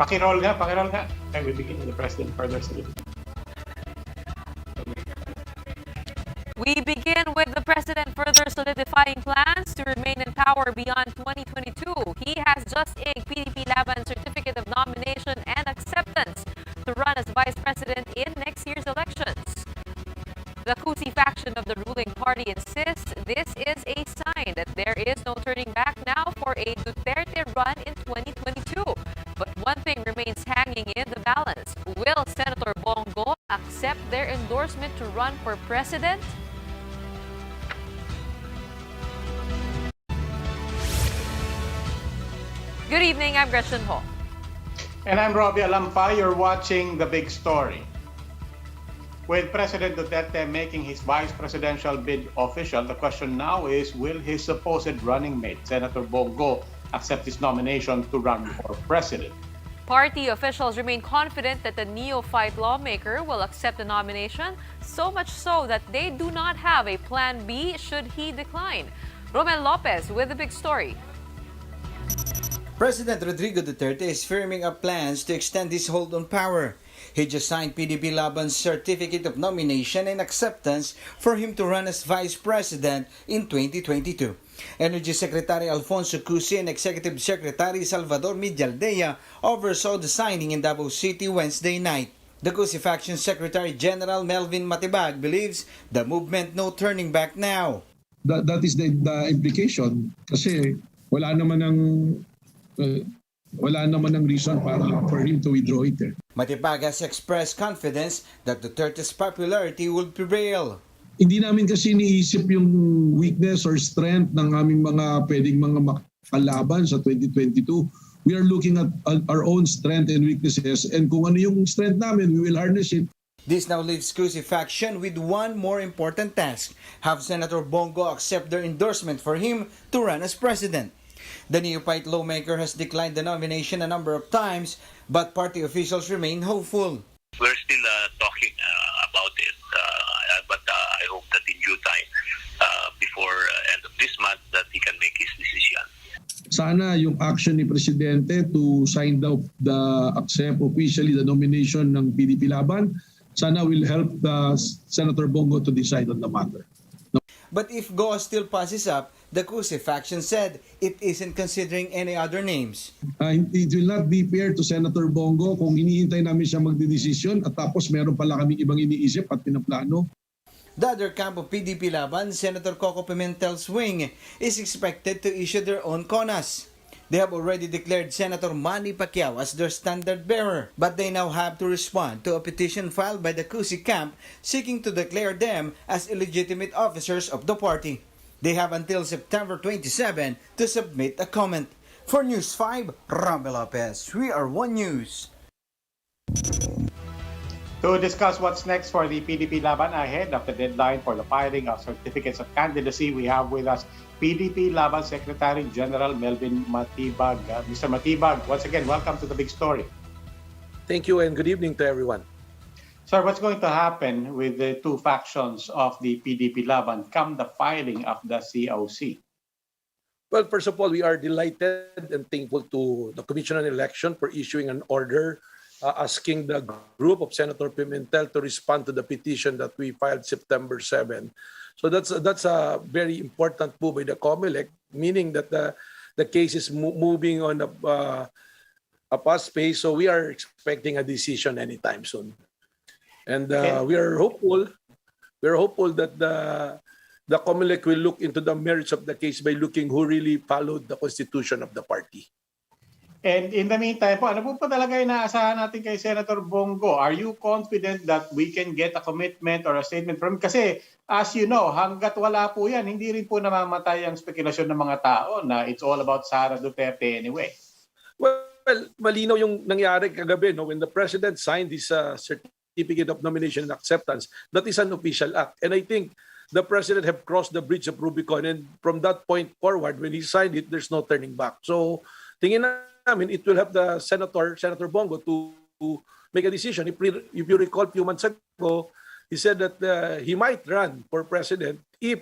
Pakiroll nga. And we begin with the President further solidifying. We begin with the President further solidifying plans to remain in power beyond 2022. He has just inked PDP Laban certificate of nomination and acceptance to run as Vice President in next year's elections. The Cusi faction of the ruling party insists this is a sign that there is no turning back now for a Duterte run in 2022. But one thing remains hanging in the balance. Will Senator Bongo accept their endorsement to run for president? Good evening, I'm Gretchen Ho. And I'm Robbie Alampa. You're watching The Big Story. With President Duterte making his vice presidential bid official, the question now is, will his supposed running mate, Senator Bongo, accept his nomination to run for president? Party officials remain confident that the neophyte lawmaker will accept the nomination, so much so that they do not have a plan B should he decline. Romel Lopez with The Big Story. President Rodrigo Duterte is firming up plans to extend his hold on power. He just signed PDP Laban's certificate of nomination and acceptance for him to run as Vice President in 2022. Energy Secretary Alfonso Cusi and Executive Secretary Salvador Medialdea oversaw the signing in Davao City Wednesday night. The Cusi faction Secretary General Melvin Matibag believes the movement no turning back now. That is the implication kasi wala naman ng reason for him to withdraw it. Matibag has expressed confidence that Duterte's popularity will prevail. Hindi namin kasi iniisip yung weakness or strength ng aming mga pwedeng mga makalaban sa 2022. We are looking at our own strength and weaknesses, and kung ano yung strength namin, we will harness it. This now leaves Cusi faction with one more important task: have Senator Bongo accept their endorsement for him to run as president. The neophyte lawmaker has declined the nomination a number of times, but party officials remain hopeful. We're still talking about it, but I hope that in due time, before end of this month, that he can make his decision. Sana yung action ni Presidente to sign accept officially the nomination ng PDP Laban, sana will help Senator Bongo to decide on the matter. But if Goa still passes up, the Cusi faction said it isn't considering any other names. It will not be fair to Senator Bongo kung hinihintay namin siya magdedesisyon at tapos meron pala kaming ibang iniisip at pinaplano. The other camp of PDP Laban, Senator Coco Pimentel's wing, is expected to issue their own CONAS. They have already declared Senator Manny Pacquiao as their standard bearer, but they now have to respond to a petition filed by the Cusi camp seeking to declare them as illegitimate officers of the party. They have until September 27 to submit a comment. For News 5, Romel Lopez. We are One News. To discuss what's next for the PDP Laban ahead of the deadline for the filing of certificates of candidacy, we have with us PDP Laban Secretary General Melvin Matibag. Mr. Matibag, once again, welcome to The Big Story. Thank you and good evening to everyone. Sir, what's going to happen with the two factions of the PDP Laban come the filing of the COC? Well, first of all, we are delighted and thankful to the Commission on Election for issuing an order asking the group of Senator Pimentel to respond to the petition that we filed September 7. So that's a very important move by the COMELEC, meaning that the case is moving on a fast pace. So we are expecting a decision anytime soon, and we are hopeful. We are hopeful that the COMELEC will look into the merits of the case by looking who really followed the constitution of the party. And in the meantime po, ano po pa talaga inaasahan natin kay Senator Bongo? Are you confident that we can get a commitment or a statement from him? Kasi as you know, hanggat wala po yan, hindi rin po namamatay ang spekulasyon ng mga tao na it's all about Sara Duterte anyway. Well, malinaw yung nangyari kagabi, no? When the President signed this certificate of nomination and acceptance, that is an official act. And I think the President have crossed the bridge of Rubicon, and from that point forward, when he signed it, there's no turning back. So, tingin namin, it will help the Senator Bongo to make a decision. If you recall, a few months ago, he said that he might run for president if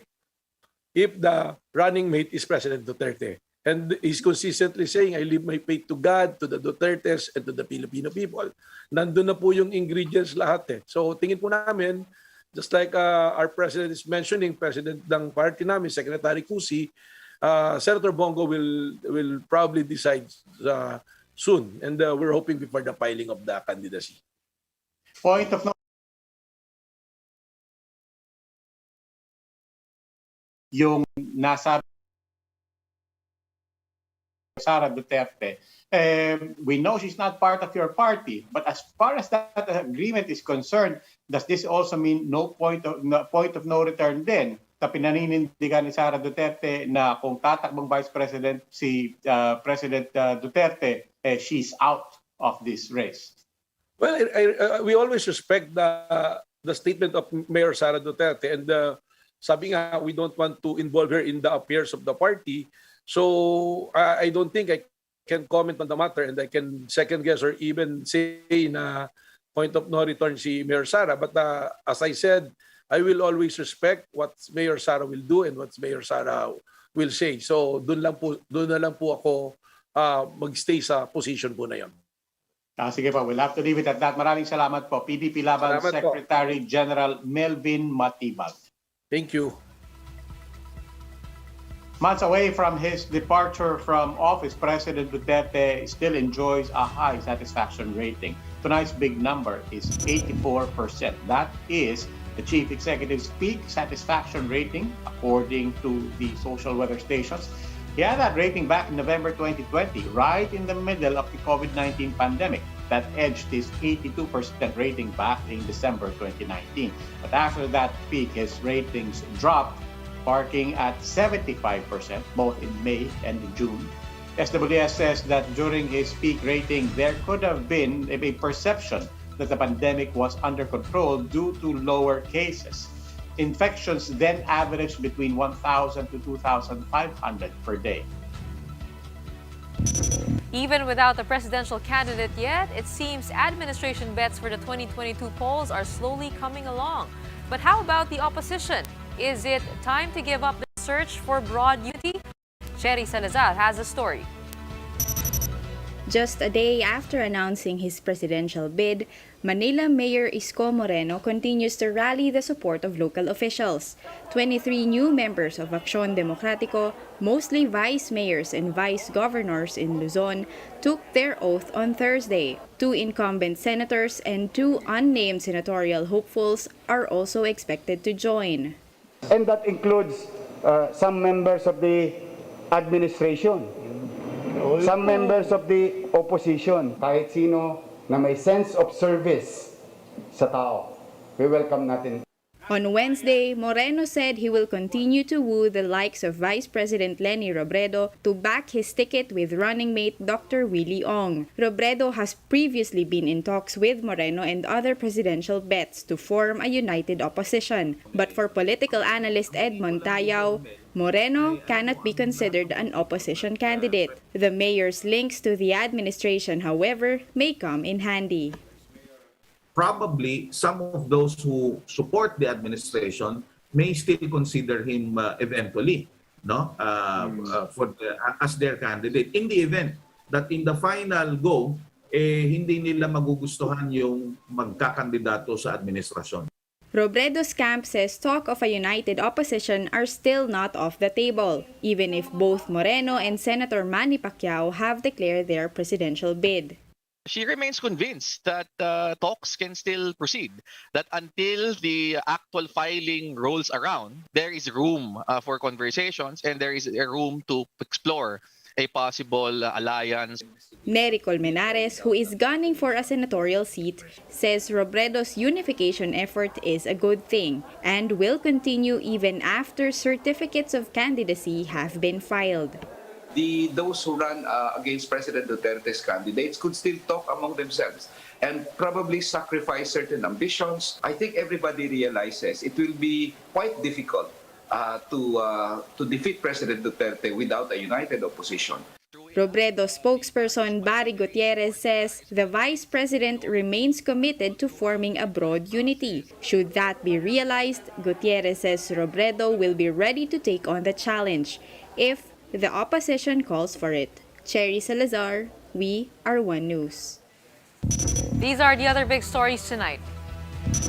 the running mate is President Duterte. And he's consistently saying, I leave my faith to God, to the Dutertes, and to the Filipino people. Nandun na po yung ingredients lahat eh. So tingin po namin, just like our president is mentioning, president ng party namin, Secretary Cusi, Senator Bongo will probably decide soon. And we're hoping before the filing of the candidacy. Point of note, yung nasa Sara Duterte, we know she's not part of your party, but as far as that agreement is concerned, does this also mean no point of no return din? Sa pinaninindigan ni Sara Duterte na kung tatakbong Vice President si President Duterte, she's out of this race. Well, we always respect the statement of Mayor Sara Duterte, and sabi nga, we don't want to involve her in the affairs of the party. So I don't think I can comment on the matter, and I can second guess or even say na point of no return si Mayor Sara. But as I said, I will always respect what Mayor Sara will do and what Mayor Sara will say. So doon na lang po ako magstay sa position po na 'yon. Sige po, we'll have to leave it at that. Maraming salamat po. PDP Laban Salamat po. Secretary General Melvin Matibag. Thank you. Months away from his departure from office, President Duterte still enjoys a high satisfaction rating. Tonight's big number is 84%. That is the chief executive's peak satisfaction rating, according to the social weather stations. He had that rating back in November 2020, right in the middle of the COVID-19 pandemic. That edged his 82% rating back in December 2019. But after that peak, his ratings dropped, parking at 75% both in May and in June. SWS says that during his peak rating, there could have been a perception that the pandemic was under control due to lower cases. Infections then averaged between 1,000 to 2,500 per day. Even without the presidential candidate yet, it seems administration bets for the 2022 polls are slowly coming along. But how about the opposition? Is it time to give up the search for broad unity? Cherry Salazar has a story. Just a day after announcing his presidential bid, Manila Mayor Isko Moreno continues to rally the support of local officials. 23 new members of Acción Democrático, mostly vice mayors and vice governors in Luzon, took their oath on Thursday. 2 incumbent senators and 2 unnamed senatorial hopefuls are also expected to join. And that includes some members of the administration, some members of the opposition, kahit sino na may sense of service sa tao. We welcome natin. On Wednesday, Moreno said he will continue to woo the likes of Vice President Leni Robredo to back his ticket with running mate Dr. Willie Ong. Robredo has previously been in talks with Moreno and other presidential bets to form a united opposition. But for political analyst Edmond Tayao, Moreno cannot be considered an opposition candidate. The mayor's links to the administration, however, may come in handy. Probably some of those who support the administration may still consider him eventually, no, as their candidate. In the event that in the final go, hindi nila magugustuhan yung magkakandidato sa administrasyon. Robredo's camp says talk of a united opposition are still not off the table, even if both Moreno and Senator Manny Pacquiao have declared their presidential bid. She remains convinced that talks can still proceed, that until the actual filing rolls around, there is room for conversations and there is a room to explore a possible alliance. Nery Colmenares, who is gunning for a senatorial seat, says Robredo's unification effort is a good thing and will continue even after certificates of candidacy have been filed. Those who run against President Duterte's candidates could still talk among themselves and probably sacrifice certain ambitions. I think everybody realizes it will be quite difficult to defeat President Duterte without a united opposition. Robredo spokesperson Barry Gutierrez says the vice president remains committed to forming a broad unity. Should that be realized, Gutierrez says Robredo will be ready to take on the challenge if The opposition calls for it. Cherry Salazar, We Are One News. These are the other big stories tonight.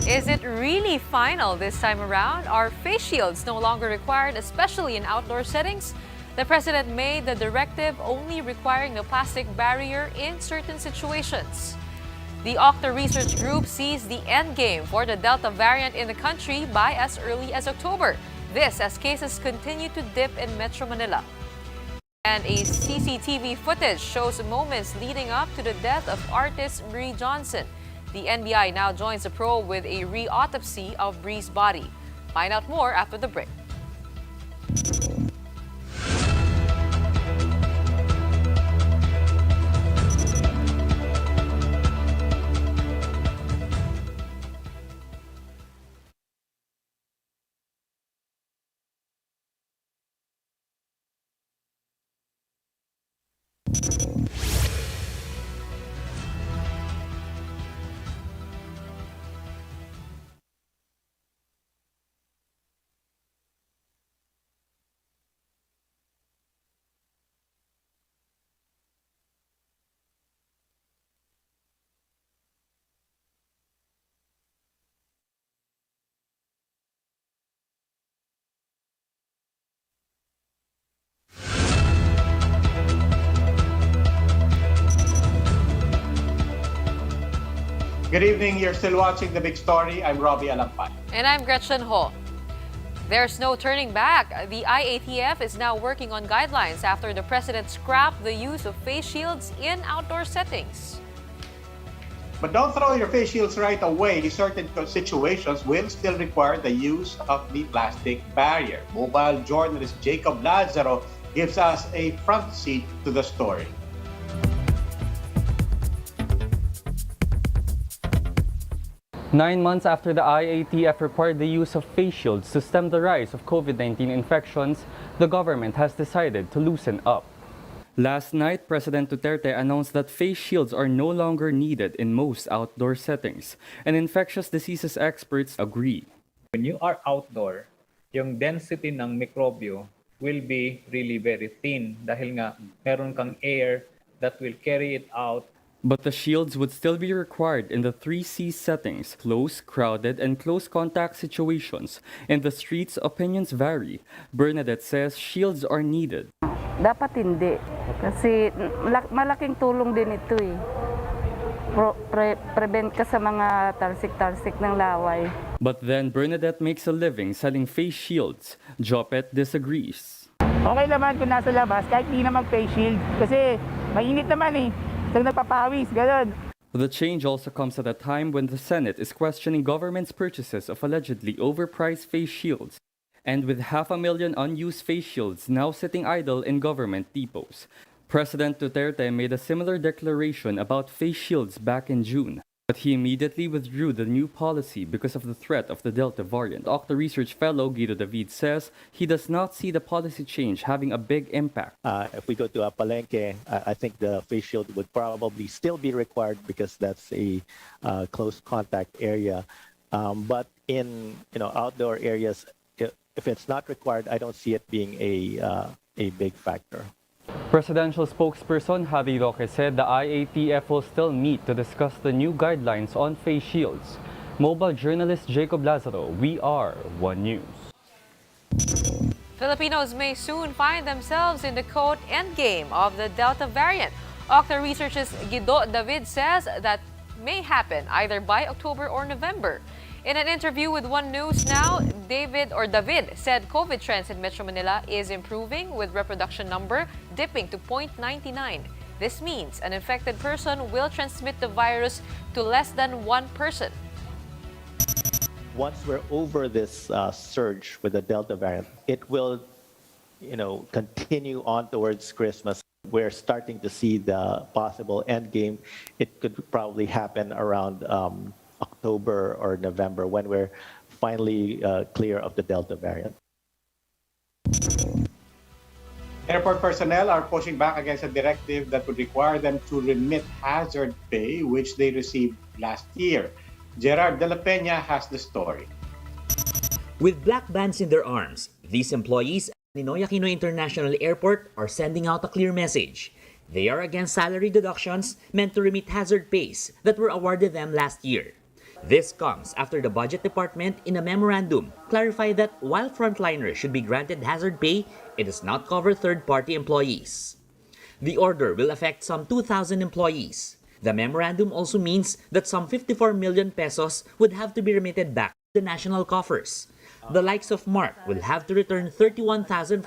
Is it really final this time around? Are face shields no longer required, especially in outdoor settings? The president made the directive only requiring a plastic barrier in certain situations. The Octa Research Group sees the end game for the Delta variant in the country by as early as October. This as cases continue to dip in Metro Manila. And a CCTV footage shows moments leading up to the death of artist Bree Johnson. The NBI now joins the probe with a re-autopsy of Bree's body. Find out more after the break. Good evening. You're still watching The Big Story. I'm Robbie Alampay. And I'm Gretchen Ho. There's no turning back. The IATF is now working on guidelines after the president scrapped the use of face shields in outdoor settings. But don't throw your face shields right away. Certain situations will still require the use of the plastic barrier. Mobile journalist Jacob Lazaro gives us a front seat to the story. Nine months after the IATF required the use of face shields to stem the rise of COVID-19 infections, the government has decided to loosen up. Last night, President Duterte announced that face shields are no longer needed in most outdoor settings, and infectious diseases experts agree. When you are outdoor, yung density ng mikrobyo will be really very thin dahil nga meron kang air that will carry it out. But the shields would still be required in the 3C settings, close, crowded, and close contact situations. In the streets, opinions vary. Bernadette says shields are needed. Dapat hindi. Kasi malaking tulong din ito eh. Prevent ka sa mga talsik-talsik ng laway. But then Bernadette makes a living selling face shields. Jopet disagrees. Okay naman kung nasa labas, kahit di naman face shield. Kasi mainit naman eh. Nagpapawis, ganun. The change also comes at a time when the Senate is questioning government's purchases of allegedly overpriced face shields. And with 500,000 unused face shields now sitting idle in government depots. President Duterte made a similar declaration about face shields back in June. But he immediately withdrew the new policy because of the threat of the Delta variant. Octa Research fellow Guido David says he does not see the policy change having a big impact. If we go to a palengke, I think the face shield would probably still be required because that's a close contact area. But in outdoor areas, if it's not required, I don't see it being a big factor. Presidential spokesperson Javi Roque said the IATF will still meet to discuss the new guidelines on face shields. Mobile journalist Jacob Lazaro, We Are One News. Filipinos may soon find themselves in the quote endgame of the Delta variant. Octa Research's Guido David says that may happen either by October or November. In an interview with One News Now, David said COVID trends in Metro Manila is improving with reproduction number dipping to 0.99. This means an infected person will transmit the virus to less than one person. Once we're over this surge with the Delta variant, it will, continue on towards Christmas. We're starting to see the possible end game. It could probably happen around October or November when we're finally clear of the Delta variant. Airport personnel are pushing back against a directive that would require them to remit hazard pay, which they received last year. Gerard de la Peña has the story. With black bands in their arms, these employees Ninoy Aquino International Airport are sending out a clear message. They are against salary deductions meant to remit hazard pays that were awarded them last year. This comes after the Budget Department in a memorandum clarified that while frontliners should be granted hazard pay, it does not cover third-party employees. The order will affect some 2,000 employees. The memorandum also means that some 54 million pesos would have to be remitted back to the national coffers. The likes of Mark will have to return 31,500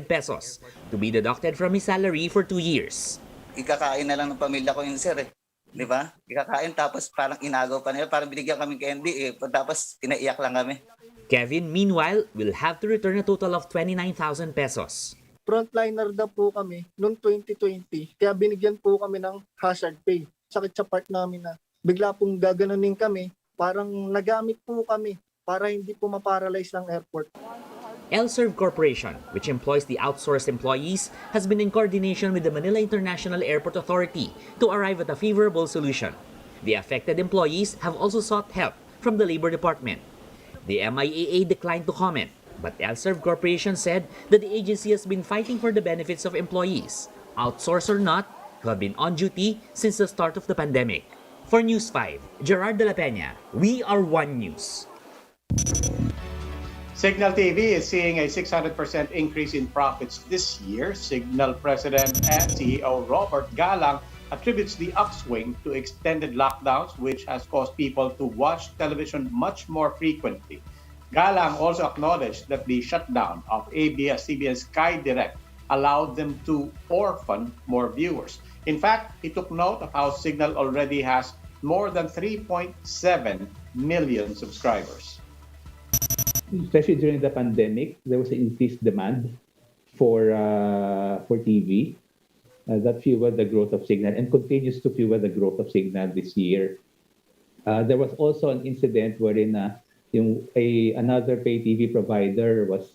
pesos to be deducted from his salary for 2 years. Ikakain na lang ng pamilya ko yun, sir. Di ba? Ikakain tapos parang inagaw pa nila, parang binigyan kami candy tapos tinaiyak lang kami. Kevin, meanwhile, will have to return a total of 29,000 pesos. Frontliner na po kami noong 2020, kaya binigyan po kami ng hazard pay. Sakit sa part namin na bigla pong gaganunin kami, parang nagamit po kami para hindi po maparalyze ng airport. LServe Corporation, which employs the outsourced employees, has been in coordination with the Manila International Airport Authority to arrive at a favorable solution. The affected employees have also sought help from the Labor Department. The MIAA declined to comment, but LServe Corporation said that the agency has been fighting for the benefits of employees, outsourced or not, who have been on duty since the start of the pandemic. For News 5, Gerard de la Peña, we are One News. Signal TV is seeing a 600% increase in profits this year. Signal President and CEO Robert Galang attributes the upswing to extended lockdowns, which has caused people to watch television much more frequently. Galang also acknowledged that the shutdown of ABS-CBN Sky Direct allowed them to orphan more viewers. In fact, he took note of how Signal already has more than 3.7 million subscribers. Especially during the pandemic, there was an increased demand for TV. That fueled the growth of Signal and continues to fuel the growth of Signal this year. There was also an incident wherein another pay TV provider was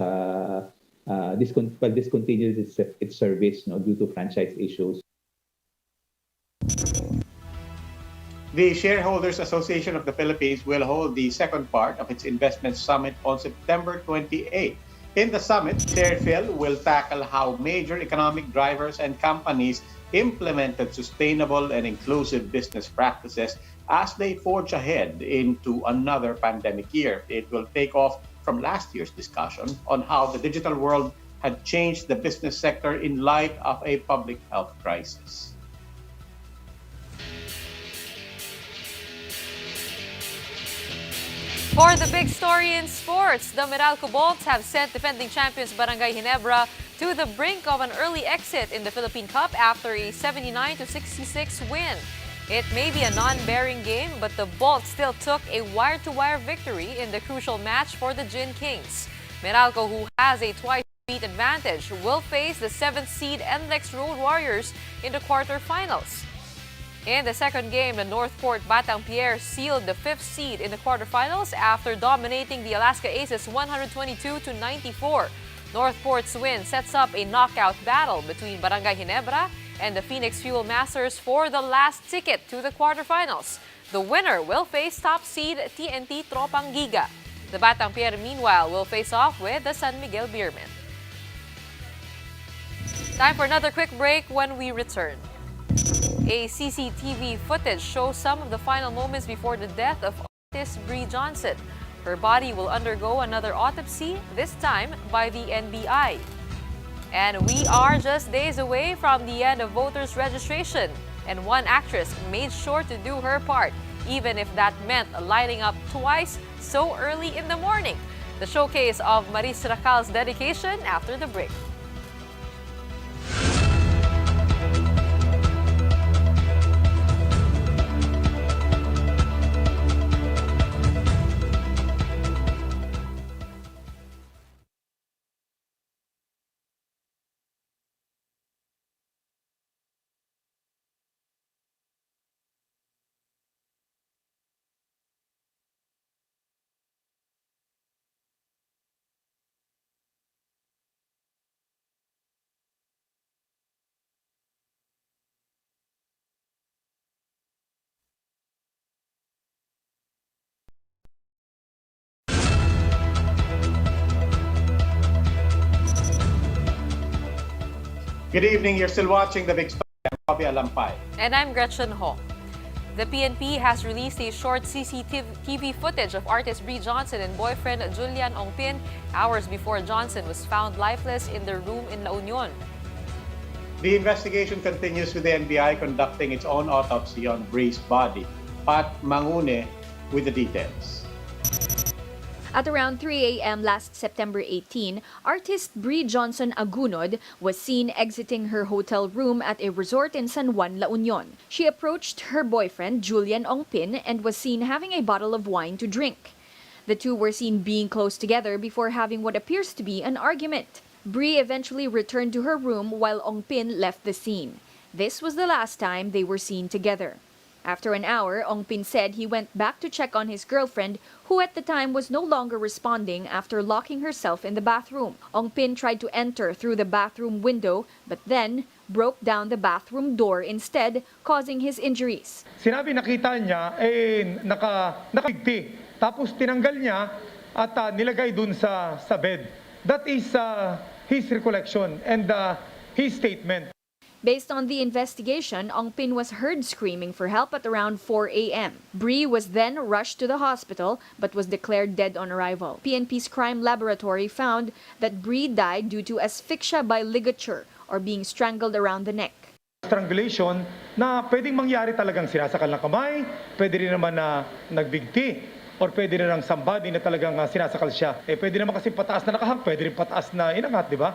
discontinued its service due to franchise issues. The Shareholders Association of the Philippines will hold the second part of its investment summit on September 28. In the summit, Chairphil will tackle how major economic drivers and companies implemented sustainable and inclusive business practices as they forge ahead into another pandemic year. It will take off from last year's discussion on how the digital world had changed the business sector in light of a public health crisis. For the big story in sports, the Meralco Bolts have sent defending champions Barangay Ginebra to the brink of an early exit in the Philippine Cup after a 79-66 win. It may be a non-bearing game, but the Bolts still took a wire-to-wire victory in the crucial match for the Gin Kings. Meralco, who has a twice-beat advantage, will face the 7th seed NLEX Road Warriors in the quarterfinals. In the second game, the Northport Batang Pier sealed the 5th seed in the quarterfinals after dominating the Alaska Aces 122-94. Northport's win sets up a knockout battle between Barangay Ginebra and the Phoenix Fuel Masters for the last ticket to the quarterfinals. The winner will face top seed TNT Tropang Giga. The Batang Pier, meanwhile, will face off with the San Miguel Beermen. Time for another quick break. When we return, a CCTV footage shows some of the final moments before the death of artist Bree Johnson. Her body will undergo another autopsy, this time by the NBI. And we are just days away from the end of voters' registration. And one actress made sure to do her part, even if that meant lighting up twice so early in the morning. The showcase of Maris Racal's dedication after the break. Good evening. You're still watching The Big Story. I'm Bobby Alampay. And I'm Gretchen Ho. The PNP has released a short CCTV footage of artist Bree Johnson and boyfriend Julian Ongpin hours before Johnson was found lifeless in their room in La Union. The investigation continues with the NBI conducting its own autopsy on Bree's body. Pat Mangune with the details. At around 3 a.m. last September 18, artist Bree Johnson Agunod was seen exiting her hotel room at a resort in San Juan, La Union. She approached her boyfriend, Julian Ongpin, and was seen having a bottle of wine to drink. The two were seen being close together before having what appears to be an argument. Bree eventually returned to her room while Ongpin left the scene. This was the last time they were seen together. After an hour, Ongpin said he went back to check on his girlfriend, who at the time was no longer responding after locking herself in the bathroom. Ongpin tried to enter through the bathroom window, but then broke down the bathroom door instead, causing his injuries. Sinabi nakita niya, nakabigti. Tapos tinanggal niya at nilagay dun sa bed. That is his recollection and his statement. Based on the investigation, Ongpin was heard screaming for help at around 4 a.m. Bree was then rushed to the hospital but was declared dead on arrival. PNP's crime laboratory found that Bree died due to asphyxia by ligature or being strangled around the neck. Strangulation na pwedeng mangyari talagang sinasakal ng kamay, pwede rin naman na nagbigti, or pwede rin ng somebody na talagang sinasakal siya. Pwede naman kasi pataas na nakahang, pwede rin pataas na inangat, di ba?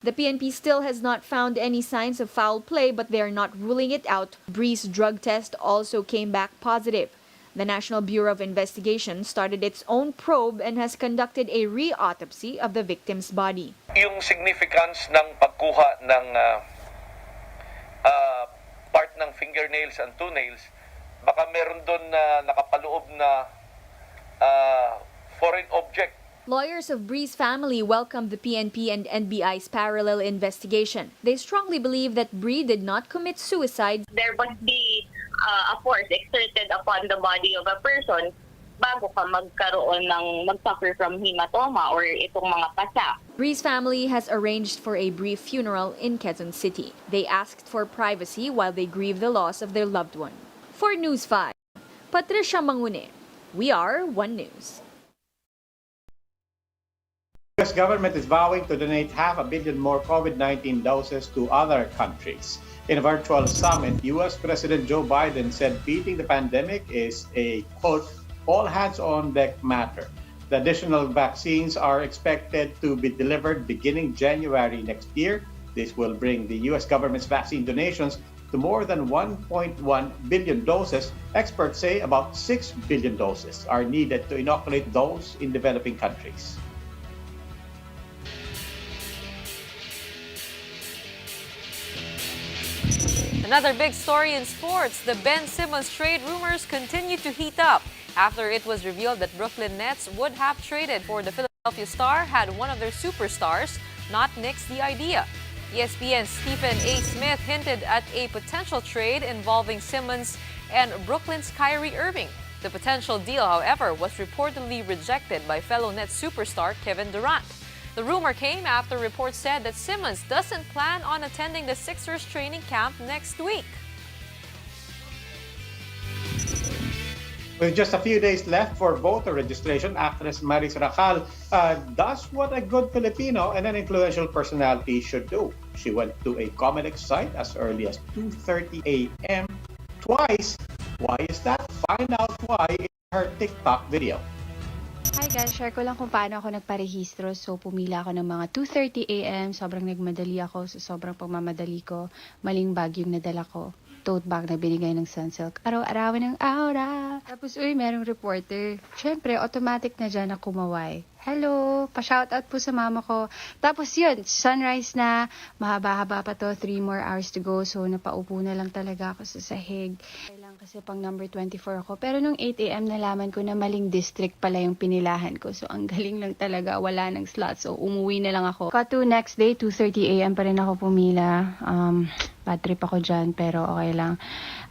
The PNP still has not found any signs of foul play, but they are not ruling it out. Bree's drug test also came back positive. The National Bureau of Investigation started its own probe and has conducted a re-autopsy of the victim's body. Yung significance ng pagkuha ng part ng fingernails and toenails, baka meron doon na nakapaloob na foreign object. Lawyers of Bree's family welcomed the PNP and NBI's parallel investigation. They strongly believe that Bree did not commit suicide. There must be a force exerted upon the body of a person bago ka mag-suffer from hematoma or itong mga pasa. Bree's family has arranged for a brief funeral in Quezon City. They asked for privacy while they grieve the loss of their loved one. For News 5, Patricia Mangune. We are One News. The U.S. government is vowing to donate 500 million more COVID-19 doses to other countries. In a virtual summit, U.S. President Joe Biden said beating the pandemic is a, quote, all-hands-on-deck matter. The additional vaccines are expected to be delivered beginning January next year. This will bring the U.S. government's vaccine donations to more than 1.1 billion doses. Experts say about 6 billion doses are needed to inoculate those in developing countries. Another big story in sports, the Ben Simmons trade rumors continue to heat up after it was revealed that Brooklyn Nets would have traded for the Philadelphia Star had one of their superstars not nixed the idea. ESPN's Stephen A. Smith hinted at a potential trade involving Simmons and Brooklyn's Kyrie Irving. The potential deal, however, was reportedly rejected by fellow Nets superstar Kevin Durant. The rumor came after reports said that Simmons doesn't plan on attending the Sixers training camp next week. With just a few days left for voter registration, actress Maris Racal does what a good Filipino and an influential personality should do. She went to a Comelec site as early as 2:30 a.m. twice. Why is that? Find out why in her TikTok video. Hi guys, share ko lang kung paano ako nagparehistro. So pumila ako ng mga 2:30 a.m. Sobrang nagmadali ako. So sobrang pagmamadali ko. Maling bag yung nadala ko. Tote bag na binigay ng Sunsilk. Araw-arawan ng aura. Tapos merong reporter. Siyempre, automatic na dyan na kumaway. Hello, pa-shoutout po sa mama ko. Tapos yun, sunrise na. Mahaba-haba pa to, 3 more hours to go. So napaupo na lang talaga ako sa sahig. Kasi pang number 24 ako. Pero nung 8 a.m. nalaman ko na maling district pala yung pinilahan ko. So ang galing lang talaga, wala ng slot. So umuwi na lang ako. Cut to next day, 2:30 a.m. pa rin ako pumila. Bad trip ako dyan, pero okay lang.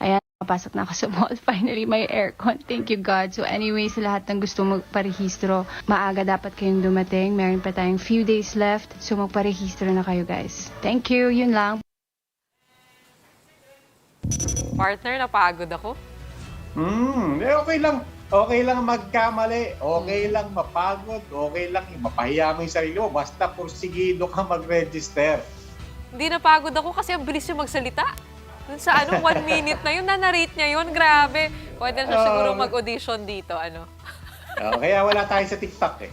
Ayan, papasok na ako sa mall. Finally, may aircon. Thank you God. So anyway, sa lahat ng gusto magparehistro, maaga dapat kayong dumating. Meron pa tayong few days left. So magparehistro na kayo guys. Thank you. Yun lang. Partner, napagod ako. Okay lang. Okay lang magkamali. Okay lang mapagod. Okay lang mapahiya mo yung sarili mo. Basta porsigido ka mag-register. Hindi napagod ako kasi ang bilis yung magsalita. Dun sa 1 minute na yun, na-narrate niya yun. Grabe. Pwede na siya siguro mag-audition dito. Kaya wala tayo sa TikTok eh.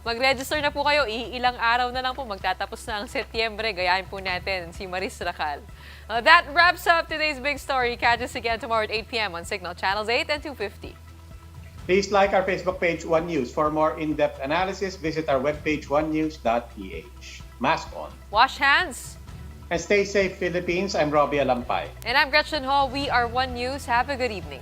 Mag-register na po kayo. Ilang araw na lang po. Magtatapos na ang Setyembre. Gayahin po natin si Maris Racal. That wraps up today's big story. Catch us again tomorrow at 8 p.m. on Signal Channels 8 and 250. Please like our Facebook page, One News. For more in-depth analysis, visit our webpage, onenews.ph. Mask on. Wash hands. And stay safe, Philippines. I'm Robbie Alampay. And I'm Gretchen Hall. We are One News. Have a good evening.